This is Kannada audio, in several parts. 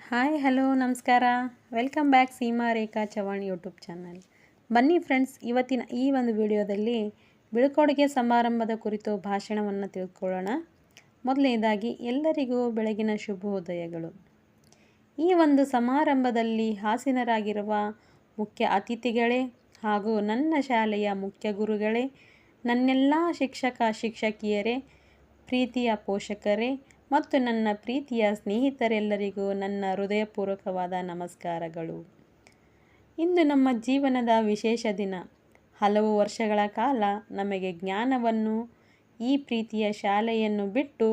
ಹಾಯ್ ಹಲೋ ನಮಸ್ಕಾರ. ವೆಲ್ಕಮ್ ಬ್ಯಾಕ್ ಸೀಮಾ ರೇಖಾ ಚವಾಣ್ ಯೂಟ್ಯೂಬ್ ಚಾನಲ್. ಬನ್ನಿ ಫ್ರೆಂಡ್ಸ್, ಇವತ್ತಿನ ಈ ಒಂದು ವಿಡಿಯೋದಲ್ಲಿ ಬೀಳ್ಕೊಡುಗೆ ಸಮಾರಂಭದ ಕುರಿತು ಭಾಷಣವನ್ನು ತಿಳ್ಕೊಳ್ಳೋಣ. ಮೊದಲನೇದಾಗಿ ಎಲ್ಲರಿಗೂ ಬೆಳಗಿನ ಶುಭೋದಯಗಳು. ಈ ಒಂದು ಸಮಾರಂಭದಲ್ಲಿ ಹಾಸೀನರಾಗಿರುವ ಮುಖ್ಯ ಅತಿಥಿಗಳೇ ಹಾಗೂ ನನ್ನ ಶಾಲೆಯ ಮುಖ್ಯ ಗುರುಗಳೇ, ನನ್ನೆಲ್ಲ ಶಿಕ್ಷಕ ಶಿಕ್ಷಕಿಯರೇ, ಪ್ರೀತಿಯ ಪೋಷಕರೇ ಮತ್ತು ನನ್ನ ಪ್ರೀತಿಯ ಸ್ನೇಹಿತರೆಲ್ಲರಿಗೂ ನನ್ನ ಹೃದಯಪೂರ್ವಕವಾದ ನಮಸ್ಕಾರಗಳು. ಇಂದು ನಮ್ಮ ಜೀವನದ ವಿಶೇಷ ದಿನ. ಹಲವು ವರ್ಷಗಳ ಕಾಲ ನಮಗೆ ಜ್ಞಾನವನ್ನು, ಈ ಪ್ರೀತಿಯ ಶಾಲೆಯನ್ನು ಬಿಟ್ಟು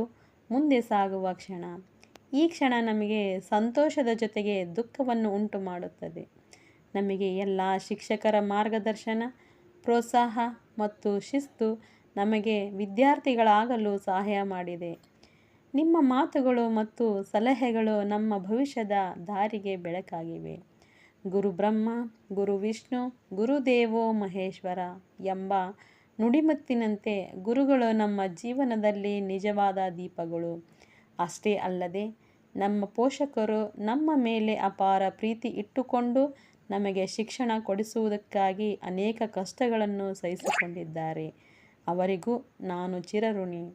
ಮುಂದೆ ಸಾಗುವ ಕ್ಷಣ. ಈ ಕ್ಷಣ ನಮಗೆ ಸಂತೋಷದ ಜೊತೆಗೆ ದುಃಖವನ್ನು ಉಂಟು ಮಾಡುತ್ತದೆ. ನಮಗೆ ಎಲ್ಲ ಶಿಕ್ಷಕರ ಮಾರ್ಗದರ್ಶನ, ಪ್ರೋತ್ಸಾಹ ಮತ್ತು ಶಿಸ್ತು ನಮಗೆ ವಿದ್ಯಾರ್ಥಿಗಳಾಗಲು ಸಹಾಯ ಮಾಡಿದೆ. ನಿಮ್ಮ ಮಾತುಗಳು ಮತ್ತು ಸಲಹೆಗಳು ನಮ್ಮ ಭವಿಷ್ಯದ ದಾರಿಗೆ ಬೆಳಕಾಗಿವೆ. ಗುರು ಬ್ರಹ್ಮ, ಗುರು ವಿಷ್ಣು, ಗುರುದೇವೋ ಮಹೇಶ್ವರ ಎಂಬ ನುಡಿಮುತ್ತಿನಂತೆ ಗುರುಗಳು ನಮ್ಮ ಜೀವನದಲ್ಲಿ ನಿಜವಾದ ದೀಪಗಳು. ಅಷ್ಟೇ ಅಲ್ಲದೆ ನಮ್ಮ ಪೋಷಕರು ನಮ್ಮ ಮೇಲೆ ಅಪಾರ ಪ್ರೀತಿ ಇಟ್ಟುಕೊಂಡು ನಮಗೆ ಶಿಕ್ಷಣ ಕೊಡಿಸುವುದಕ್ಕಾಗಿ ಅನೇಕ ಕಷ್ಟಗಳನ್ನು ಸಹಿಸಿಕೊಂಡಿದ್ದಾರೆ. ಅವರಿಗೂ ನಾನು ಚಿರಋಣಿ.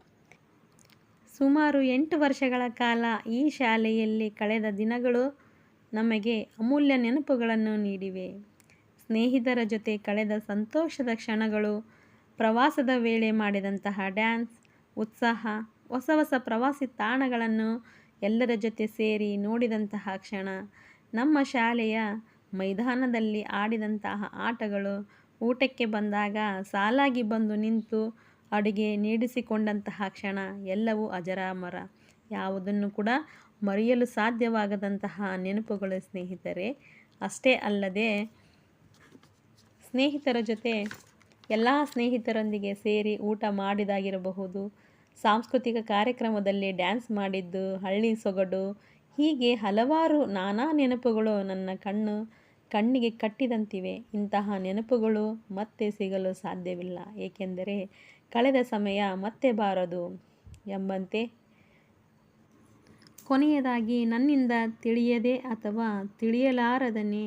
ಸುಮಾರು 8 ವರ್ಷಗಳ ಕಾಲ ಈ ಶಾಲೆಯಲ್ಲಿ ಕಳೆದ ದಿನಗಳು ನಮಗೆ ಅಮೂಲ್ಯ ನೆನಪುಗಳನ್ನು ನೀಡಿವೆ. ಸ್ನೇಹಿತರ ಜೊತೆ ಕಳೆದ ಸಂತೋಷದ ಕ್ಷಣಗಳು, ಪ್ರವಾಸದ ವೇಳೆ ಮಾಡಿದಂತಹ ಡ್ಯಾನ್ಸ್, ಉತ್ಸಾಹ, ಹೊಸ ಹೊಸ ಪ್ರವಾಸಿ ತಾಣಗಳನ್ನು ಎಲ್ಲರ ಜೊತೆ ಸೇರಿ ನೋಡಿದಂತಹ ಕ್ಷಣ, ನಮ್ಮ ಶಾಲೆಯ ಮೈದಾನದಲ್ಲಿ ಆಡಿದಂತಹ ಆಟಗಳು, ಊಟಕ್ಕೆ ಬಂದಾಗ ಸಾಲಾಗಿ ಬಂದು ನಿಂತು ಅಡುಗೆ ನೀಡಿಸಿಕೊಂಡಂತಹ ಕ್ಷಣ ಎಲ್ಲವೂ ಅಜರಾಮರ. ಯಾವುದನ್ನು ಕೂಡ ಮರೆಯಲು ಸಾಧ್ಯವಾಗದಂತಹ ನೆನಪುಗಳು ಸ್ನೇಹಿತರೆ. ಅಷ್ಟೇ ಅಲ್ಲದೆ ಸ್ನೇಹಿತರ ಜೊತೆ ಎಲ್ಲ ಸ್ನೇಹಿತರೊಂದಿಗೆ ಸೇರಿ ಊಟ ಮಾಡಿದಾಗಿರಬಹುದು, ಸಾಂಸ್ಕೃತಿಕ ಕಾರ್ಯಕ್ರಮದಲ್ಲಿ ಡ್ಯಾನ್ಸ್ ಮಾಡಿದ್ದು, ಹಳ್ಳಿ ಸೊಗಡು, ಹೀಗೆ ಹಲವಾರು ನಾನಾ ನೆನಪುಗಳು ನನ್ನ ಕಣ್ಣಿಗೆ ಕಟ್ಟಿದಂತಿವೆ. ಇಂತಹ ನೆನಪುಗಳು ಮತ್ತೆ ಸಿಗಲು ಸಾಧ್ಯವಿಲ್ಲ, ಏಕೆಂದರೆ ಕಳೆದ ಸಮಯ ಮತ್ತೆ ಬಾರದು ಎಂಬಂತೆ. ಕೊನೆಯದಾಗಿ, ನನ್ನಿಂದ ತಿಳಿಯದೆ ಅಥವಾ ತಿಳಿಯಲಾರದನೆ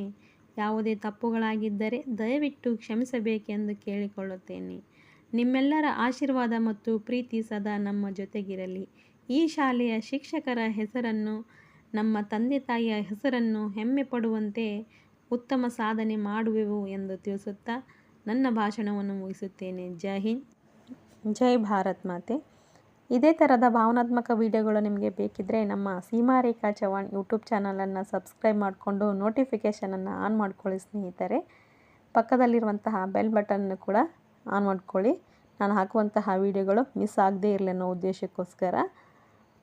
ಯಾವುದೇ ತಪ್ಪುಗಳಾಗಿದ್ದರೆ ದಯವಿಟ್ಟು ಕ್ಷಮಿಸಬೇಕೆಂದು ಕೇಳಿಕೊಳ್ಳುತ್ತೇನೆ. ನಿಮ್ಮೆಲ್ಲರ ಆಶೀರ್ವಾದ ಮತ್ತು ಪ್ರೀತಿ ಸದಾ ನಮ್ಮ ಜೊತೆಗಿರಲಿ. ಈ ಶಾಲೆಯ ಶಿಕ್ಷಕರ ಹೆಸರನ್ನು, ನಮ್ಮ ತಂದೆ ತಾಯಿಯ ಹೆಸರನ್ನು ಹೆಮ್ಮೆ ಪಡುವಂತೆ ಉತ್ತಮ ಸಾಧನೆ ಮಾಡುವೆವು ಎಂದು ತಿಳಿಸುತ್ತಾ ನನ್ನ ಭಾಷಣವನ್ನು ಮುಗಿಸುತ್ತೇನೆ. ಜೈ ಹಿಂದ್, ಜೈ ಭಾರತ್ ಮಾತೆ. ಇದೇ ಥರದ ಭಾವನಾತ್ಮಕ ವಿಡಿಯೋಗಳು ನಿಮಗೆ ಬೇಕಿದ್ದರೆ ನಮ್ಮ ಸೀಮಾ ರೇಖಾ ಚವಾಣ್ ಯೂಟ್ಯೂಬ್ ಚಾನಲನ್ನು ಸಬ್ಸ್ಕ್ರೈಬ್ ಮಾಡಿಕೊಂಡು ನೋಟಿಫಿಕೇಷನನ್ನು ಆನ್ ಮಾಡ್ಕೊಳ್ಳಿ ಸ್ನೇಹಿತರೆ. ಪಕ್ಕದಲ್ಲಿರುವಂತಹ ಬೆಲ್ ಬಟನ್ನು ಕೂಡ ಆನ್ ಮಾಡ್ಕೊಳ್ಳಿ. ನಾನು ಹಾಕುವಂತಹ ವಿಡಿಯೋಗಳು ಮಿಸ್ ಆಗದೇ ಇರಲಿ ಅನ್ನೋ ಉದ್ದೇಶಕ್ಕೋಸ್ಕರ.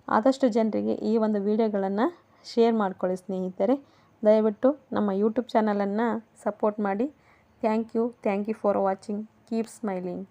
ಆದಷ್ಟು ಜನರಿಗೆ ಈ ಒಂದು ವಿಡಿಯೋಗಳನ್ನು ಶೇರ್ ಮಾಡ್ಕೊಳ್ಳಿ ಸ್ನೇಹಿತರೆ. ದಯವಿಟ್ಟು ನಮ್ಮ ಯೂಟ್ಯೂಬ್ ಚಾನಲನ್ನು ಸಪೋರ್ಟ್ ಮಾಡಿ. Thank you for watching. Keep smiling.